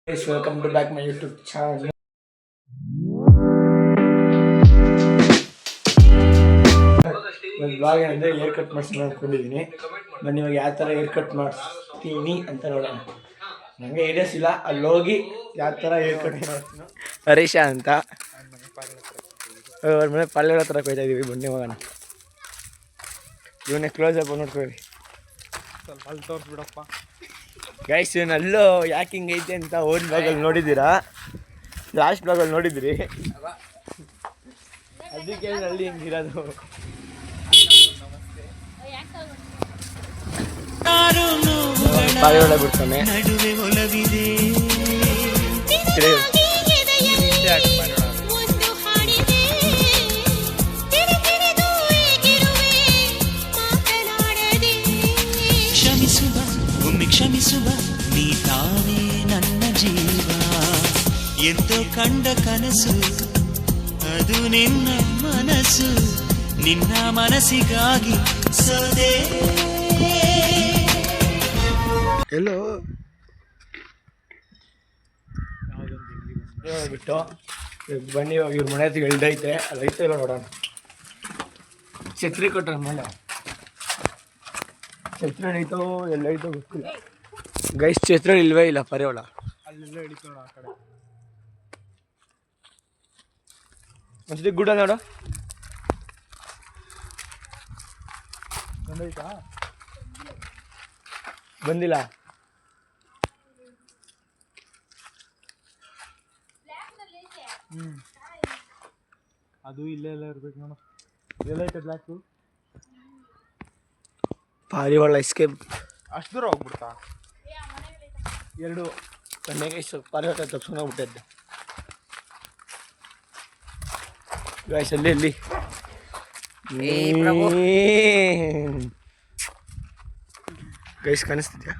Guys, welcome to back my YouTube channel. ಒಂದು blog ಅಂದರೆ hair cut ಮಾಡಿಸ್ಕೊಂಡು ಅಂದ್ಕೊಂಡಿದ್ದೀನಿ. ಬನ್ನಿ ಇವಾಗ ಯಾವ ಥರ ಹೇರ್ ಕಟ್ ಮಾಡಿಸ್ತೀನಿ ಅಂತ ನೋಡೋಣ. ನನಗೆ ಐಡಿಯಾಸ್ ಇಲ್ಲ, ಅಲ್ಲಿ ಹೋಗಿ ಯಾವ ಥರ ಹೇರ್ ಕಟ್ ಮಾಡ್ತೀನಿ. ಹರೀಶ ಅಂತ ಅವ್ರ ಮನೆ ಪಾಳ್ಯಗಳ ಹತ್ರ ಹೋಗ್ತಾ ಇದ್ದೀವಿ. ಬನ್ನಿ ಹೋಗೋಣ. ಇವನ್ನೇ ಕ್ಲೋಸ್ ಅಪ್ ನೋಡ್ಕೊಳ್ಳಿ. ಸ್ವಲ್ಪ ಅಲ್ಲಿ ತೋರಿಸ್ಬಿಡಪ್ಪ ಗೈಸ್. ಇವನಲ್ಲೋ ಯಾಕೆ ಹಿಂಗೆ ಐತೆ ಅಂತ ಓನ್ ಬ್ಲಾಗಲ್ಲಿ ನೋಡಿದ್ದೀರಾ, ಲಾಸ್ಟ್ ಬ್ಲಾಗಲ್ಲಿ ನೋಡಿದ್ರಿ. ಅದಕ್ಕೆ ಅಲ್ಲಿ ಹಿಂಗಿರೋದು. ಪಾರಿವಾಳ ಬಿಡ್ತಾನೆ. ಕ್ಷಮಿಸುವ ನೀ ತಾನೇ ನನ್ನ ಜೀವ ಎಂದು ಕಂಡ ಕನಸು, ಅದು ನಿನ್ನ ಮನಸ್ಸು, ನಿನ್ನ ಮನಸ್ಸಿಗಾಗಿ ಸೋದೆ. ಎಲ್ಲೋ ಬಿಟ್ಟು ಬನ್ನಿ ಇವಾಗ ಇವ್ರ ಮನೆ ಹತ್ರ ಎಲ್ದೈತೆ, ಅಲ್ಲಿ ಐತೆ ಇಲ್ಲ ನೋಡೋಣ. ಛತ್ರಿ ಕೊಟ್ಟ ಮೇಲೆ ಛತ್ರ ಐತೋ ಎಲ್ಲೈತೋ ಗೊತ್ತಿಲ್ಲ. ಗೈಸ್ ಛತ್ರ ಇಲ್ವೇ ಇಲ್ಲ, ಪಾರಿವಾಳ ಅಲ್ಲೆಲ್ಲ ಹಿಡಿತು ನೋಡು. ಆ ಕಡೆ ಒಂದ್ಸತಿ ಗುಡ್ಡ ನೋಡು. ಬಂದೈತಾ? ಬಂದಿಲ್ಲ. ಅದು ಇಲ್ಲೇ ಎಲ್ಲ ಇರ್ಬೇಕು ನೋಡು. ಎಲ್ಲೈತೆ ಬ್ಲ್ಯಾಕು? ಪಾರಿವಾಳ ಎಸ್ಕೇಪ್. ಅಷ್ಟು ದೂರ ಹೋಗ್ಬಿಡ್ತಾ? ಎರಡು ಕಣ್ಣೆಗೆ ಪಾರಿವಾಳ ತಪ್ಸ್ಕೊಂಡು ಹೋಗ್ಬಿಟ್ಟೈತೆ. ಗೈಸ್ ಅಲ್ಲಿ ಅಲ್ಲಿ ಗೈಸ್ ಕಾಣಿಸ್ತಿದ್ಯಾ?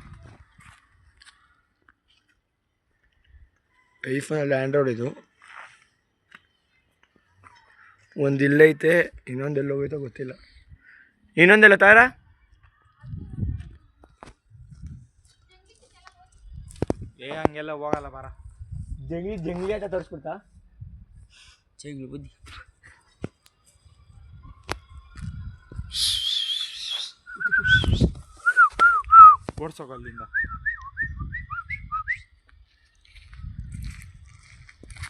ಐಫೋನಲ್ಲಿ ಆ್ಯಂಡ್ರಾಯ್ಡ್ ಇದು. ಒಂದು ಇಲ್ಲೈತೆ, ಇನ್ನೊಂದೆಲ್ಲ ಹೋಗೈತೋ ಗೊತ್ತಿಲ್ಲ. ಇನ್ನೊಂದೆಲ್ಲ ತಾರ ಹಂಗೆಲ್ಲ ಹೋಗಲ್ಲ ಬಾರ. ಜಂಗ್ಲಿ ಆಟ ತೋರಿಸ್ಬಿಡ್ತಾ? ಜಂಗ್ಲಿ ಬುದ್ಧಿ ಓಡ್ಸೋಕ ಅಲ್ಲಿಂದ.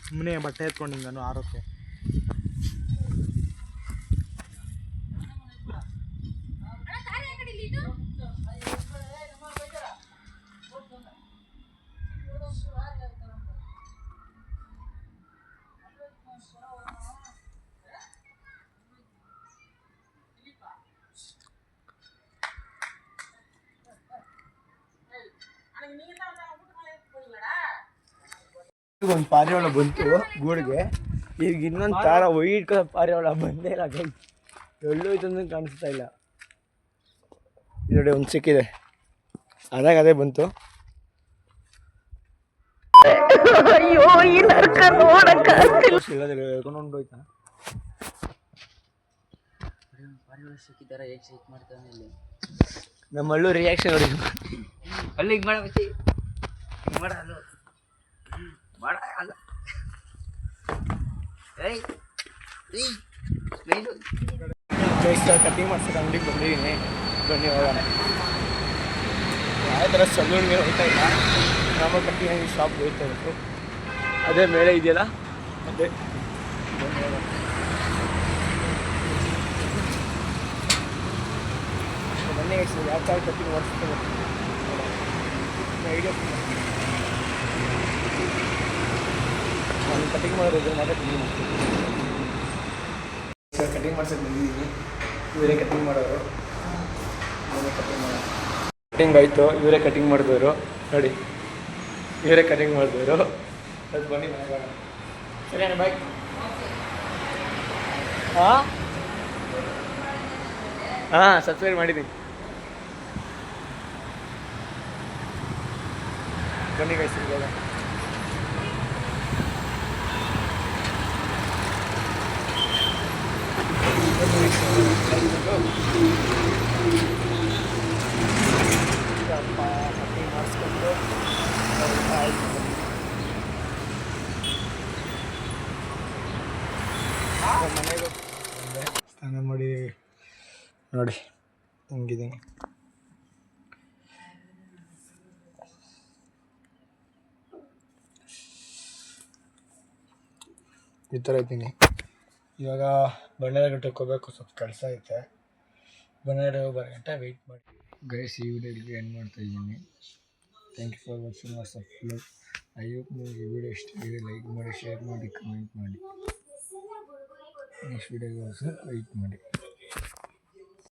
ಸುಮ್ಮನೆ ಬಟ್ಟೆ ಎತ್ಕೊಂಡು ಹಿಂಗನು ಆರೋಕ್ಕೆ. ಒಂದು ಪಾರಿವಾಳ ಬಂತು ಗೂಡಿಗೆ. ಈಗ ಇನ್ನೊಂದು ತಾರ ವೈಟ್ ಪಾರಿವಾಳ ಬಂದೇ ಇಲ್ಲ. ಗೈ ಎಲ್ಲೋಯ್ತು ಅಂತ ಕಾಣಿಸ್ತಾ ಇಲ್ಲ. ನೋಡಿ ಒಂದು ಸಿಕ್ಕಿದೆ, ಅದಾಗ ಅದೇ ಬಂತು. ಹೇಳ್ಕೊಂಡೋಯ್ತಾ? ನಮ್ಮಲ್ಲೂ ರಿಯಾಕ್ಷನ್ ನೋಡಿ. ಅಲ್ಲಿ ಹಿಂಗೆ ಮಾಡಬೇಕು, ಹಿಂಗೆ ಮಾಡಲ್ಲ ಮಾಡ ಅಲ್ಲ. ಕಟಿಂಗ್ ಮಾಡ್ಸೋಕೆ ಅಂಗಡಿಗೆ ಬಂದಿದ್ದೀನಿ. ಬನ್ನಿ ಹೋಗೋಣ. ಯಾವ ಥರ ಸಲೂನ್ಗೆ ಹೋಗ್ತಾ ಇಲ್ಲ, ನಮ್ಮ ಕಟಿಂಗ್ ಶಾಪ್ ಹೋಗ್ತಾ ಇತ್ತು. ಅದೇ ಮೇಲೆ ಇದೆಯಲ್ಲ ಅದೇ. ಬನ್ನಿ ಯಾವ ಥರ ಕಟಿಂಗ್ ಮಾಡಿಸ್ತಾರೆ ಐಡಿಯಾ. ನಾನು ಕಟಿಂಗ್ ಮಾಡೋದು ಮತ್ತೆ ಕಟಿಂಗ್ ಮಾಡ್ಸೋಕೆ ಬಂದಿದ್ದೀನಿ. ಇವರೇ ಕಟಿಂಗ್ ಮಾಡೋರು. ಕಟಿಂಗ್ ಆಯಿತು, ಇವರೇ ಕಟಿಂಗ್ ಮಾಡಿದವರು ನೋಡಿ. ಇವರೇ ಕಟಿಂಗ್ ಮಾಡಿದವರು. ಅದು ಬನ್ನಿ ಮನೆಗೆ ಸರಿ ಅಣ್ಣ, ಬಾಯ್. ಹಾಂ ಸಬ್ಸ್ಕ್ರೈಬ್ ಮಾಡಿದ್ದೀನಿ. ಬನ್ನಿ ಗೈಸ್ ಇವಾಗ. ಮಾಡಿಸ್ಕೊಂಡು ಮನೆಗೆ ಸ್ನಾನ ಮಾಡಿ ನೋಡಿ ಹಿಂಗಿದ್ದೀನಿ. ಈ ಥರ ಇದ್ದೀನಿ. ಇವಾಗ ಬಣ್ಣಾರಘಟ್ಟಕ್ಕೆ ಹೋಗ್ಬೇಕು, ಸ್ವಲ್ಪ ಕೆಲಸ ಐತೆ. ಬನ್ನರಘಟ್ಟ ವೆಯ್ಟ್ ಮಾಡಿ ಗೈಸ್. ಈ ವಿಡಿಯೋಗೆ ಎಂಡ್ ಮಾಡ್ತಾ ಇದ್ದೀನಿ. Thank you for watching our subscribe. I hope ನಿಮಗೆ ಈ ವಿಡಿಯೋ ಇಷ್ಟ ಆಗಿದೆ. ಲೈಕ್ ಮಾಡಿ, ಶೇರ್ ಮಾಡಿ, ಕಮೆಂಟ್ ಮಾಡಿ. ನೆಕ್ಸ್ಟ್ ವಿಡಿಯೋಗೋಸ್ಕರ ವೆಯ್ಟ್ ಮಾಡಿ.